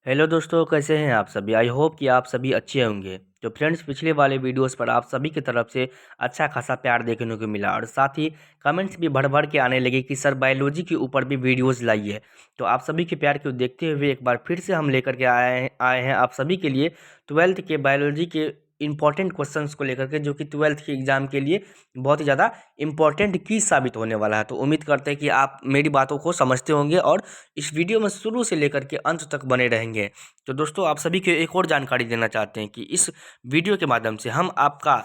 Hello दोस्तों, कैसे हैं आप सभी। आई होप कि आप सभी अच्छे होंगे। तो फ्रेंड्स, पिछले वाले वीडियोस पर आप सभी की तरफ से अच्छा खासा प्यार देखने को मिला और साथ ही कमेंट्स भी भर भर के आने लगे कि सर बायोलॉजी के ऊपर भी वीडियोस लाइए। तो आप सभी के प्यार को देखते हुए एक बार फिर से हम लेकर के आए हैं आप सभी के लिए ट्वेल्थ के बायोलॉजी के इंपॉर्टेंट क्वेश्चंस को लेकर के, जो कि ट्वेल्थ के एग्ज़ाम के लिए बहुत ही ज़्यादा इंपॉर्टेंट की साबित होने वाला है। तो उम्मीद करते हैं कि आप मेरी बातों को समझते होंगे और इस वीडियो में शुरू से लेकर के अंत तक बने रहेंगे। तो दोस्तों, आप सभी को एक और जानकारी देना चाहते हैं कि इस वीडियो के माध्यम से हम आपका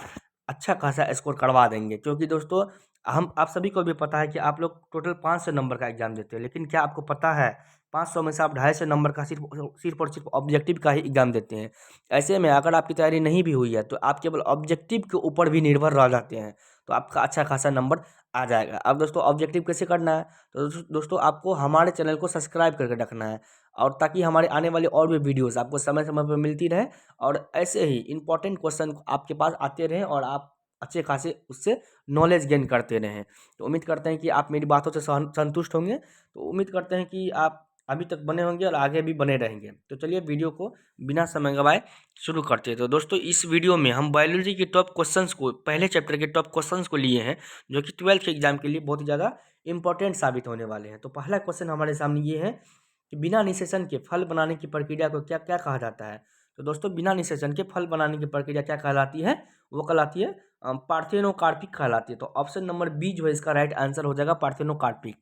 अच्छा खासा स्कोर करवा देंगे, क्योंकि दोस्तों हम आप सभी को भी पता है कि आप लोग टोटल 500 नंबर का एग्जाम देते हैं। लेकिन क्या आपको पता है 500 में से आप 250 नंबर का सिर्फ सिर्फ और सिर्फ ऑब्जेक्टिव का ही एग्जाम देते हैं। ऐसे में अगर आपकी तैयारी नहीं भी हुई है तो आप केवल ऑब्जेक्टिव के ऊपर भी निर्भर रह जाते हैं, तो आपका अच्छा खासा नंबर आ जाएगा। अब दोस्तों, ऑब्जेक्टिव कैसे करना है, तो दोस्तों आपको हमारे चैनल को सब्सक्राइब करके रखना है, और ताकि हमारे आने वाले और भी वीडियोस आपको समय समय पर मिलती रहे और ऐसे ही इंपॉर्टेंट क्वेश्चन आपके पास आते रहें और आप अच्छे खासे उससे नॉलेज गेन करते रहें। तो उम्मीद करते हैं कि आप मेरी बातों से संतुष्ट होंगे। तो उम्मीद करते हैं कि आप अभी तक बने होंगे और आगे भी बने रहेंगे। तो चलिए वीडियो को बिना समय गवाए शुरू करते हैं। तो दोस्तों, इस वीडियो में हम बायोलॉजी के टॉप क्वेश्चंस को, पहले चैप्टर के टॉप क्वेश्चंस को लिए हैं, जो कि ट्वेल्थ के एग्जाम के लिए बहुत ही ज़्यादा इंपॉर्टेंट साबित होने वाले हैं। तो पहला क्वेश्चन हमारे सामने ये है कि बिना निषेचन के फल बनाने की प्रक्रिया को क्या क्या कहा जाता है। तो दोस्तों, बिना निषेचन के फल बनाने की प्रक्रिया क्या कहलाती है, वो कहलाती है पार्थेनोकार्पिक कहलाती है। तो ऑप्शन नंबर बी जो है इसका राइट आंसर हो जाएगा, पार्थेनोकार्पिक।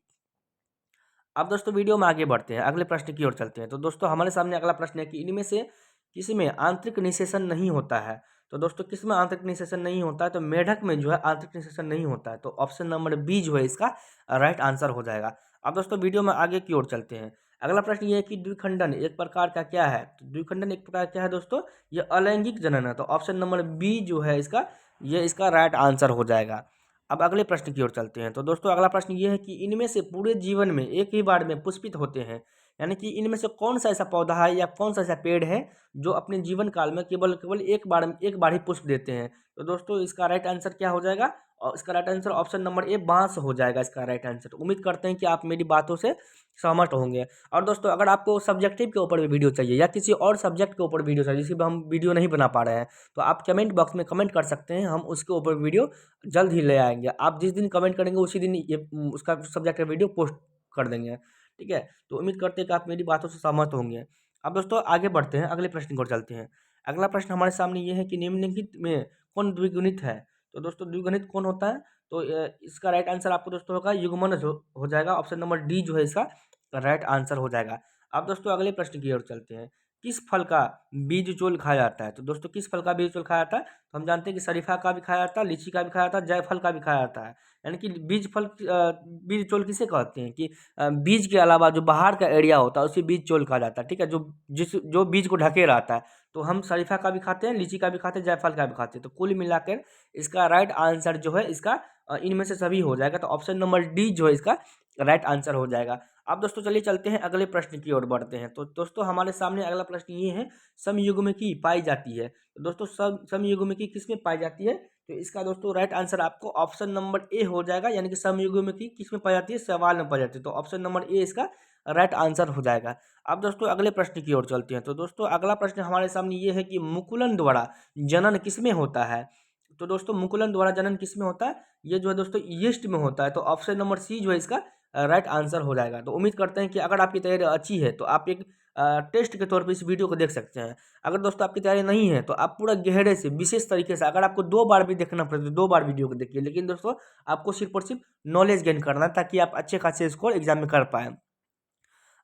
अब दोस्तों, वीडियो में आगे बढ़ते हैं, अगले प्रश्न की ओर चलते हैं। तो दोस्तों, हमारे सामने अगला प्रश्न है कि इनमें से किसमें आंतरिक निषेचन नहीं होता है। तो दोस्तों, किसमें आंतरिक निषेचन नहीं होता है, तो मेढक में जो है आंतरिक निषेचन नहीं होता है। तो ऑप्शन नंबर बी जो है इसका राइट आंसर हो जाएगा। अब दोस्तों, वीडियो में आगे की ओर चलते हैं। अगला प्रश्न ये है कि द्विखंडन एक प्रकार का क्या है। तो द्विखंडन एक प्रकार क्या है दोस्तों, ये अलैंगिक जनन है। तो ऑप्शन नंबर बी जो है इसका, ये इसका राइट आंसर हो जाएगा। अब अगले प्रश्न की ओर चलते हैं। तो दोस्तों, अगला प्रश्न ये है कि इनमें से पूरे जीवन में एक ही बार में पुष्पित होते हैं। यानी कि इनमें से कौन सा ऐसा पौधा है या कौन सा ऐसा पेड़ है जो अपने जीवन काल में केवल केवल एक बार ही पुष्प देते हैं। तो दोस्तों, इसका राइट आंसर क्या हो जाएगा, और इसका right answer option number A बांस हो जाएगा इसका राइट आंसर। तो उम्मीद करते हैं कि आप मेरी बातों से सहमत होंगे। और दोस्तों, अगर आपको सब्जेक्टिव के ऊपर भी वीडियो चाहिए या किसी और सब्जेक्ट के ऊपर वीडियो चाहिए जिसकी हम वीडियो नहीं बना पा रहे हैं, तो आप कमेंट बॉक्स में कमेंट कर सकते हैं, हम उसके ऊपर वीडियो जल्द ही ले आएंगे। आप जिस दिन कमेंट करेंगे उसी दिन ये उसका सब्जेक्ट का वीडियो पोस्ट कर देंगे। ठीक है, तो उम्मीद करते हैं कि आप मेरी बातों से सहमत होंगे। अब दोस्तों, आगे बढ़ते हैं, अगले प्रश्न की ओर चलते हैं। अगला प्रश्न हमारे सामने ये है कि निम्नलिखित में कौन द्विगुणित है। तो दोस्तों, द्विगुणित कौन होता है, तो इसका राइट आंसर आपको दोस्तों होगा युग्मनज हो जाएगा। ऑप्शन नंबर डी जो है इसका राइट आंसर हो जाएगा। अब दोस्तों, अगले प्रश्न की ओर चलते हैं। किस फल का बीज चोल खाया जाता है। तो दोस्तों, किस फल का बीज चोल खाया जाता है, तो हम जानते हैं कि शरीफा का भी खाया जाता है, लीची का भी खाया जाता है, जायफल का भी खाया जाता है। यानी कि बीज चोल किसे कहते हैं कि बीज के अलावा जो बाहर का एरिया होता है उसे बीज चोल कहा जाता है। ठीक है, जो बीज को ढके रहता है। तो हम शरीफा का भी खाते हैं, लीची का भी खाते हैं, जायफल का भी खाते हैं। तो कुल मिलाकर इसका राइट आंसर जो है इसका इनमें से सभी हो जाएगा। तो ऑप्शन नंबर डी जो है इसका राइट आंसर हो जाएगा। अब दोस्तों, चलिए चलते हैं अगले प्रश्न की ओर बढ़ते हैं। तो दोस्तों, हमारे सामने अगला प्रश्न ये है, समयुग्मकी पाई जाती है। तो दोस्तों, समयुग्मकी किसमें पाई जाती है, तो इसका दोस्तों राइट आंसर आपको ऑप्शन नंबर ए हो जाएगा। यानी कि समयुग्मकी किसमें पाई जाती है, सवाल में पाई जाती है। तो ऑप्शन नंबर ए इसका राइट आंसर हो जाएगा। अब दोस्तों, अगले प्रश्न की ओर चलते हैं। तो दोस्तों, अगला प्रश्न हमारे सामने ये है कि मुकुलन द्वारा जनन किसमें होता है। तो दोस्तों, मुकुलन द्वारा जनन किसमें होता है, ये जो है दोस्तों यीस्ट में होता है। तो ऑप्शन नंबर सी जो है इसका राइट आंसर हो जाएगा। तो उम्मीद करते हैं कि अगर आपकी तैयारी अच्छी है तो आप एक टेस्ट के तौर पे इस वीडियो को देख सकते हैं। अगर दोस्तों आपकी तैयारी नहीं है तो आप पूरा गहरे से विशेष तरीके से, अगर आपको 2 बार भी देखना पड़े तो 2 बार वीडियो को देखिए। लेकिन दोस्तों, आपको सिर्फ और सिर्फ नॉलेज गेन करना है, ताकि आप अच्छे खासे स्कोर एग्जाम में कर पाएँ।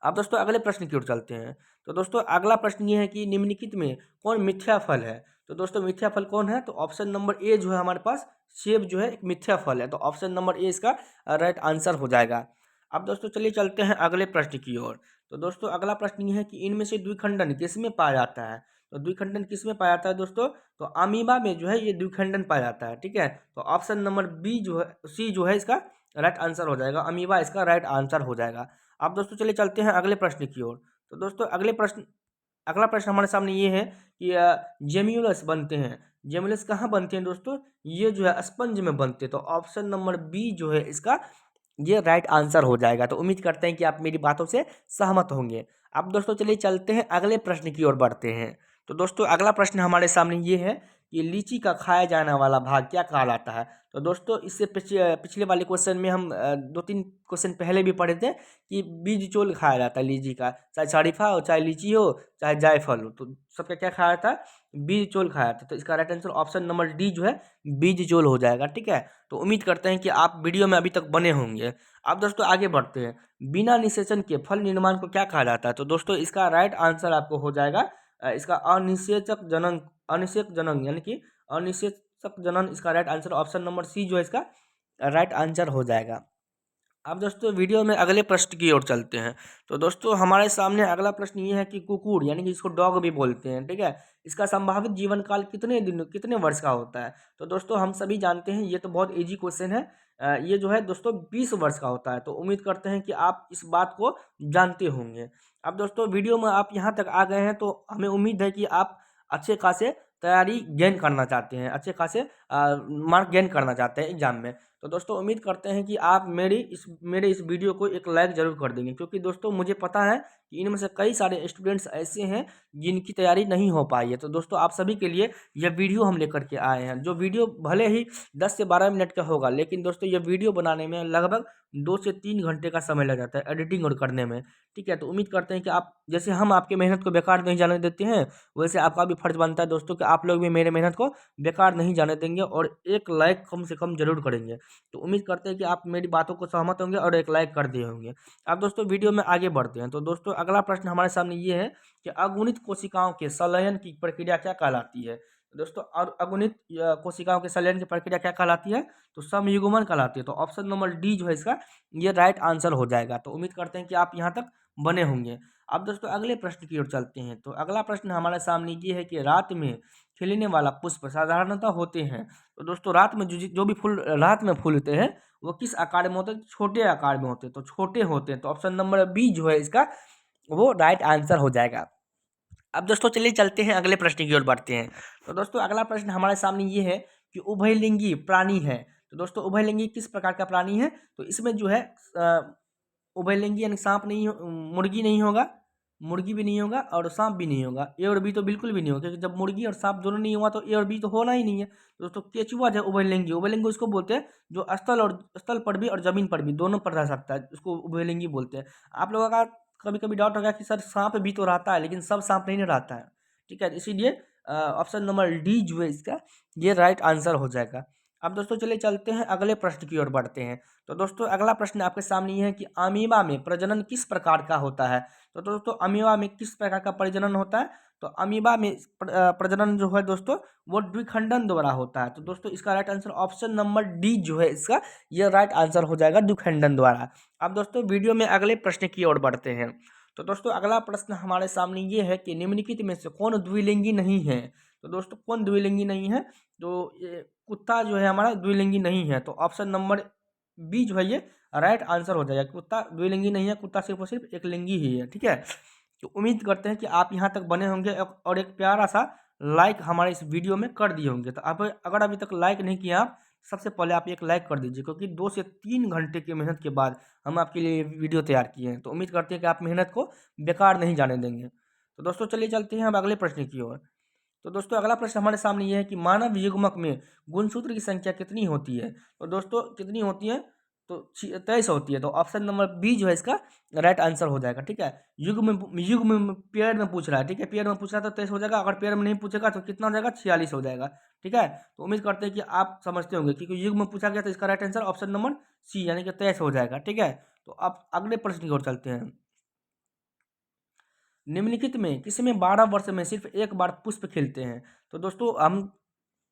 अब दोस्तों, अगले प्रश्न की ओर चलते हैं। तो दोस्तों, अगला प्रश्न ये है कि निम्नलिखित में कौन मिथ्या फल है। तो दोस्तों, मिथ्या फल कौन है, तो ऑप्शन नंबर ए जो है हमारे पास सेब जो है एक मिथ्या फल है। तो ऑप्शन नंबर ए इसका राइट आंसर हो जाएगा। अब दोस्तों, चलिए चलते हैं अगले प्रश्न की ओर। तो दोस्तों, अगला प्रश्न ये है कि इनमें से द्विखंडन किसमें पाया जाता है। तो द्विखंडन किसमें पाया जाता है दोस्तों, तो अमीबा में जो है ये द्विखंडन पाया जाता है। ठीक है, तो ऑप्शन नंबर बी जो है, सी जो है इसका राइट आंसर हो जाएगा, अमीबा इसका राइट आंसर हो जाएगा। अब दोस्तों, चलिए चलते हैं अगले प्रश्न की ओर। तो दोस्तों, अगला प्रश्न हमारे सामने ये है कि जेम्यूलस बनते हैं। जेम्यूलस कहाँ बनते हैं दोस्तों, ये जो है स्पंज में बनते हैं। तो ऑप्शन नंबर बी जो है इसका ये राइट आंसर हो जाएगा। तो उम्मीद करते हैं कि आप मेरी बातों से सहमत होंगे। अब दोस्तों चलिए चलते हैं अगले प्रश्न की ओर बढ़ते हैं। तो दोस्तों अगला प्रश्न हमारे सामने ये है कि लीची का खाया जाने वाला भाग क्या कहलाता है। तो दोस्तों इससे पिछले वाले क्वेश्चन में हम 2-3 क्वेश्चन पहले भी पढ़े थे कि बीज चोल खाया जाता है लीची का, चाहे शरीफा हो, चाहे लीची हो, चाहे जायफल हो, तो सबका क्या खाया था, बीज चोल खाया था। तो इसका right answer option number D जो है बीज चोल हो जाएगा। ठीक है, तो उम्मीद करते हैं कि आप वीडियो में अभी तक बने होंगे। अब दोस्तों आगे बढ़ते हैं, बिना निषेचन के फल निर्माण को क्या कहा जाता है। तो दोस्तों इसका राइट आंसर आपको हो जाएगा इसका अनिषेचक जनन, अनिषेक जनन यानी कि अनिषेचक जनन, इसका right answer option number C जो है इसका राइट आंसर हो जाएगा। अब दोस्तों वीडियो में अगले प्रश्न की ओर चलते हैं। तो दोस्तों हमारे सामने अगला प्रश्न ये है कि कुकुर यानी कि इसको डॉग भी बोलते हैं, ठीक है, इसका संभावित जीवन काल कितने वर्ष का होता है। तो दोस्तों हम सभी जानते हैं, ये तो बहुत इजी क्वेश्चन है। ये जो है दोस्तों 20 वर्ष का होता है। तो उम्मीद करते हैं कि आप इस बात को जानते होंगे। अब दोस्तों वीडियो में आप यहाँ तक आ गए हैं तो हमें उम्मीद है कि आप अच्छे खासे तैयारी गेन करना चाहते हैं, अच्छे खासे मार्क गेन करना चाहते हैं एग्जाम में। तो दोस्तों उम्मीद करते हैं कि आप मेरे इस वीडियो को एक लाइक ज़रूर कर देंगे, क्योंकि दोस्तों मुझे पता है कि इनमें से कई सारे स्टूडेंट्स ऐसे हैं जिनकी तैयारी नहीं हो पाई है। तो दोस्तों आप सभी के लिए यह वीडियो हम लेकर के आए हैं, जो वीडियो भले ही 10 से 12 मिनट का होगा, लेकिन दोस्तों ये वीडियो बनाने में लगभग 2 से 3 घंटे का समय लग जाता है एडिटिंग और करने में। ठीक है, तो उम्मीद करते हैं कि आप, जैसे हम आपके मेहनत को बेकार नहीं जाने देते हैं, वैसे आपका भी फर्ज बनता है दोस्तों कि आप लोग भी मेरे मेहनत को बेकार नहीं जाने देंगे और एक लाइक कम से कम ज़रूर करेंगे। तो उम्मीद करते हैं कि आप मेरी बातों को सहमत होंगे और एक लाइक कर दिए होंगे। अब दोस्तों वीडियो में आगे बढ़ते हैं। तो दोस्तों अगला प्रश्न हमारे सामने ये है कि अगुणित कोशिकाओं के संलयन की प्रक्रिया क्या कहलाती है। दोस्तों और अगुणित कोशिकाओं के संलयन की प्रक्रिया क्या कहलाती है, तो समयुग्मन कहलाती है। तो ऑप्शन नंबर डी जो है इसका ये राइट आंसर हो जाएगा। तो उम्मीद करते हैं कि आप यहाँ तक बने होंगे। अब दोस्तों अगले प्रश्न की ओर चलते हैं। तो अगला प्रश्न हमारे सामने ये है कि रात में खिलने वाला पुष्प साधारणतः होते हैं। तो दोस्तों रात में जो भी फूल रात में फूलते हैं वो किस आकार में होते हैं, छोटे आकार में होते हैं। तो छोटे होते हैं, तो ऑप्शन नंबर बी जो है इसका वो राइट आंसर हो जाएगा। अब दोस्तों चलिए चलते हैं अगले प्रश्न की ओर बढ़ते हैं। तो दोस्तों अगला प्रश्न हमारे सामने ये है कि उभयलिंगी प्राणी है। तो दोस्तों उभयलिंगी किस प्रकार का प्राणी है, तो इसमें जो है उभयलिंगी यानी सांप नहीं मुर्गी नहीं होगा, मुर्गी भी नहीं होगा और सांप भी नहीं होगा, ए और बी तो बिल्कुल भी नहीं होगा, क्योंकि जब मुर्गी और सांप दोनों नहीं हुआ तो ए और बी तो होना ही नहीं है। तो दोस्तों केचुआ जो उभयलिंगी, उभयलिंगी उसको बोलते हैं जो स्थल पर भी और जमीन पर भी दोनों पर रह सकता है, उसको उभयलिंगी बोलते हैं। आप लोगों का कभी कभी डाउट होगा कि सर सांप भी तो रहता है, लेकिन सब सांप नहीं रहता है। ठीक है, इसीलिए ऑप्शन नंबर डी जो है इसका ये राइट आंसर हो जाएगा। अब दोस्तों चलिए चलते हैं अगले प्रश्न की ओर बढ़ते हैं। तो दोस्तों अगला प्रश्न आपके सामने ये है कि अमीबा में प्रजनन किस प्रकार का होता है। तो दोस्तों अमीबा में किस प्रकार का प्रजनन होता है, तो अमीबा में प्रजनन जो है दोस्तों वो द्विखंडन द्वारा होता है। तो दोस्तों इसका right answer option number D जो है इसका ये राइट आंसर हो जाएगा, द्विखंडन द्वारा। अब दोस्तों वीडियो में अगले प्रश्न की ओर बढ़ते हैं। तो दोस्तों अगला प्रश्न हमारे सामने ये है कि निम्नलिखित में से कौन द्विलिंगी नहीं है। तो दोस्तों कौन द्विलिंगी नहीं है, तो ये कुत्ता जो है हमारा द्विलिंगी नहीं है। तो ऑप्शन नंबर बी जो है ये राइट आंसर हो जाएगा, कुत्ता द्विलिंगी नहीं है, कुत्ता सिर्फ और सिर्फ एक लिंगी ही है। ठीक है, तो उम्मीद करते हैं कि आप यहाँ तक बने होंगे और एक प्यारा सा लाइक हमारे इस वीडियो में कर दिए होंगे। तो आप अगर अभी तक लाइक नहीं किया आप, सबसे पहले आप एक लाइक कर दीजिए, क्योंकि 2 से 3 घंटे की मेहनत के बाद हम आपके लिए वीडियो तैयार किए हैं। तो उम्मीद करते हैं कि आप मेहनत को बेकार नहीं जाने देंगे। तो दोस्तों चलिए चलते हैं अब अगले प्रश्न की ओर। तो दोस्तों अगला प्रश्न हमारे सामने ये है कि मानव युग्मक में गुणसूत्र की संख्या कितनी होती है। तो दोस्तों कितनी होती है, तो 23 होती है। तो ऑप्शन नंबर बी जो है इसका राइट आंसर हो जाएगा। ठीक है, युग्म में पेयर में पूछ रहा है, ठीक है, पेयर में पूछ रहा है तो 23 हो जाएगा, अगर पेयर में नहीं पूछेगा तो कितना हो जाएगा, 46 हो जाएगा। ठीक है, तो उम्मीद करते हैं कि आप समझते होंगे, क्योंकि युग्म में पूछा गया तो इसका right answer option number C यानी कि 23 हो जाएगा। ठीक है, तो आप अगले प्रश्न की ओर चलते हैं। निम्नलिखित में किसमें 12 वर्ष में सिर्फ एक बार पुष्प खिलते हैं। तो दोस्तों हम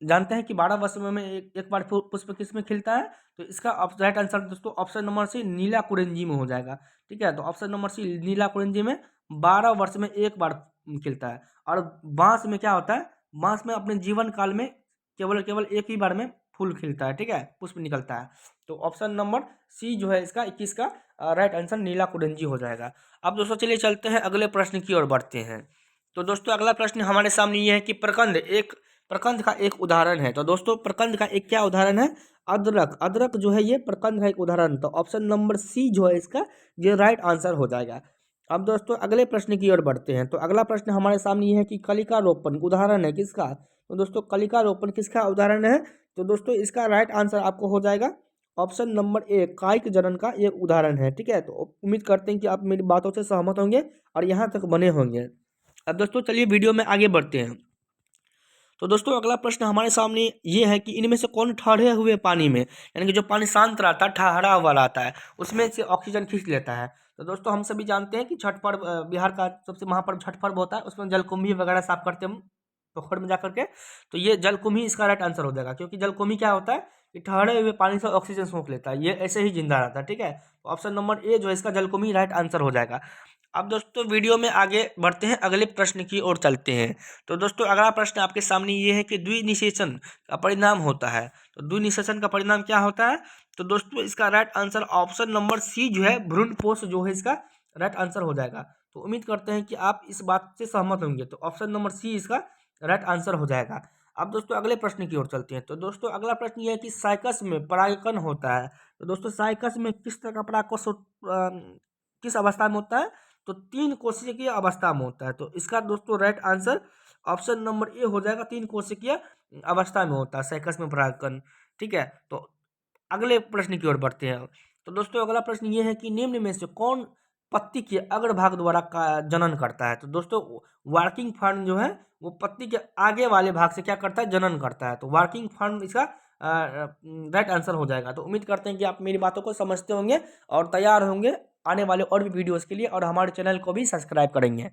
जानते हैं कि 12 वर्ष में एक बार पुष्प किस में खिलता है, तो इसका राइट आंसर दोस्तों ऑप्शन नंबर सी नीला कुरिंजी में हो जाएगा। ठीक है, तो ऑप्शन नंबर सी नीला कुरिंजी में 12 वर्ष में एक बार खिलता है। और बांस में क्या होता है, बांस में अपने जीवन काल में केवल केवल एक ही बार में फूल खिलता है, ठीक है, पुष्प निकलता है। तो ऑप्शन नंबर सी जो है इसका 21 का राइट आंसर नीला कुरिंजी हो जाएगा। अब दोस्तों चलिए चलते हैं अगले प्रश्न की ओर बढ़ते हैं। तो दोस्तों अगला प्रश्न हमारे सामने ये है कि प्रकंद का एक उदाहरण है। तो दोस्तों प्रकंद का एक क्या उदाहरण है, अदरक। अदरक जो है ये प्रकंद का एक उदाहरण। तो ऑप्शन नंबर सी जो है इसका ये राइट आंसर हो जाएगा। अब दोस्तों अगले प्रश्न की ओर बढ़ते हैं। तो अगला प्रश्न हमारे सामने ये है कि कलिका रोपण उदाहरण है किसका? तो दोस्तों कलिका रोपण किसका उदाहरण है? तो दोस्तों इसका राइट आंसर आपको हो जाएगा ऑप्शन नंबर ए, कायिक जनन का ये उदाहरण है। ठीक है, तो उम्मीद करते हैं कि आप मेरी बातों से सहमत होंगे और यहाँ तक बने होंगे। अब दोस्तों चलिए वीडियो में आगे बढ़ते हैं। तो दोस्तों अगला प्रश्न हमारे सामने ये है कि इनमें से कौन ठहरे हुए पानी में, यानी कि जो पानी शांत रहता है, ठहरा हुआ रहता है, उसमें से ऑक्सीजन खींच लेता है। तो दोस्तों हम सभी जानते हैं कि छठ पर्व बिहार का सबसे महापर्व छठ पर्व होता है, उसमें जलकुंभी वगैरह साफ करते हैं हम पोखर में जा करके। तो ये जलकुंभी इसका राइट आंसर हो जाएगा, क्योंकि जलकुंभी क्या होता है कि ठहरे हुए पानी से ऑक्सीजन सोख लेता है, ये ऐसे ही जिंदा रहता है। ठीक है, तो ऑप्शन नंबर ए जो है इसका जलकुंभी राइट आंसर हो जाएगा। अब दोस्तों वीडियो में आगे बढ़ते हैं, अगले प्रश्न की ओर चलते हैं। तो दोस्तों अगला प्रश्न आपके सामने ये है कि द्विनिषेचन का परिणाम होता है। तो द्विनिषेचन का परिणाम क्या होता है? तो दोस्तों इसका right answer option number C जो है भ्रूणपोष जो है इसका राइट आंसर हो जाएगा। तो उम्मीद करते हैं कि आप इस बात से सहमत होंगे। तो ऑप्शन नंबर सी इसका राइट आंसर हो जाएगा। अब दोस्तों अगले प्रश्न की ओर चलते हैं। तो दोस्तों अगला प्रश्न ये है कि साइकस में परागकण होता है। तो दोस्तों साइकस में किस तरह का परागकण किस अवस्था में होता है? तो 3 कोशिकीय अवस्था में होता है। तो इसका दोस्तों right answer option number A हो जाएगा, 3 कोशिकीय अवस्था में होता है साइकस में परागकण। ठीक है, तो अगले प्रश्न की ओर बढ़ते हैं। तो दोस्तों अगला प्रश्न ये है कि निम्न में से कौन पत्ती के अग्रभाग द्वारा का जनन करता है? तो दोस्तों वर्किंग फंड जो है वो पत्ती के आगे वाले भाग से क्या करता है? जनन करता है। तो वर्किंग फंड इसका राइट आंसर हो जाएगा। तो उम्मीद करते हैं कि आप मेरी बातों को समझते होंगे और तैयार होंगे आने वाले और भी वीडियोस के लिए, और हमारे चैनल को भी सब्सक्राइब करेंगे।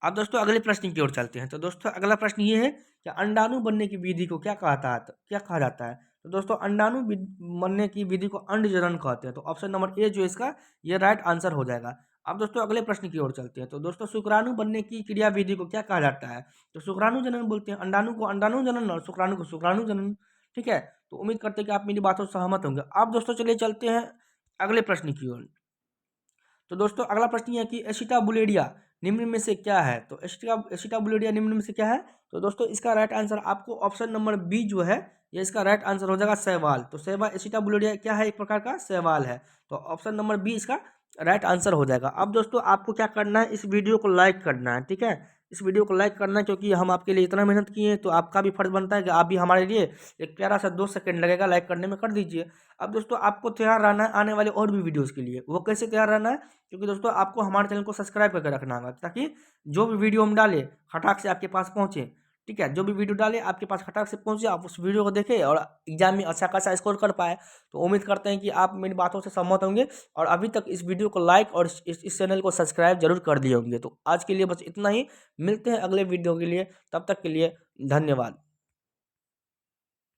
अब दोस्तों अगले प्रश्न की ओर चलते हैं। तो दोस्तों अगला प्रश्न ये है कि अंडाणु बनने की विधि को क्या कहता है, क्या कहा जाता है? तो दोस्तों अंडाणु बनने की विधि को अंड जनन कहते हैं। तो ऑप्शन नंबर ए जो इसका ये राइट आंसर हो जाएगा। अब दोस्तों अगले प्रश्न की ओर चलते हैं। तो दोस्तों शुक्राणु बनने की क्रिया विधि को क्या कहा जाता है? तो शुक्राणु जनन बोलते हैं, अंडाणु को अंडाणु जनन और शुक्राणु को शुक्राणु जनन। ठीक है, तो उम्मीद करते हैं कि आप मेरी बातों से सहमत होंगे। अब दोस्तों चलिए चलते हैं अगले प्रश्न की ओर। तो दोस्तों अगला प्रश्न ये है कि एसिटाबुलेरिया निम्न में से क्या है? तो एसिटाबुलेरिया निम्न में से क्या है? तो दोस्तों इसका राइट आंसर आपको ऑप्शन नंबर बी जो है ये इसका राइट आंसर हो जाएगा, शैवाल। तो शैवाल एसिटाबुलेरिया क्या है? एक प्रकार का शैवाल है। तो ऑप्शन नंबर बी इसका राइट आंसर हो जाएगा। अब दोस्तों आपको क्या करना है, इस वीडियो को लाइक करना है। ठीक है, इस वीडियो को लाइक करना है, क्योंकि हम आपके लिए इतना मेहनत किए हैं, तो आपका भी फर्ज बनता है कि आप भी हमारे लिए एक प्यारा सा 2 सेकंड लगेगा लाइक करने में, कर दीजिए। अब दोस्तों आपको तैयार रहना है आने वाले और भी वीडियोस के लिए। वो कैसे तैयार रहना है? क्योंकि दोस्तों आपको हमारे चैनल को सब्सक्राइब करके रखना होगा, ताकि जो भी वीडियो हम डालें फटाक से आपके पास पहुँचे। ठीक है, जो भी वीडियो डालें आपके पास फटाक से पहुँचे, आप उस वीडियो को देखें और एग्जाम में अच्छा खासा स्कोर कर पाए। तो उम्मीद करते हैं कि आप मेरी बातों से सहमत होंगे और अभी तक इस वीडियो को लाइक और इस चैनल को सब्सक्राइब जरूर कर दिए होंगे। तो आज के लिए बस इतना ही, मिलते हैं अगले वीडियो के लिए, तब तक के लिए धन्यवाद।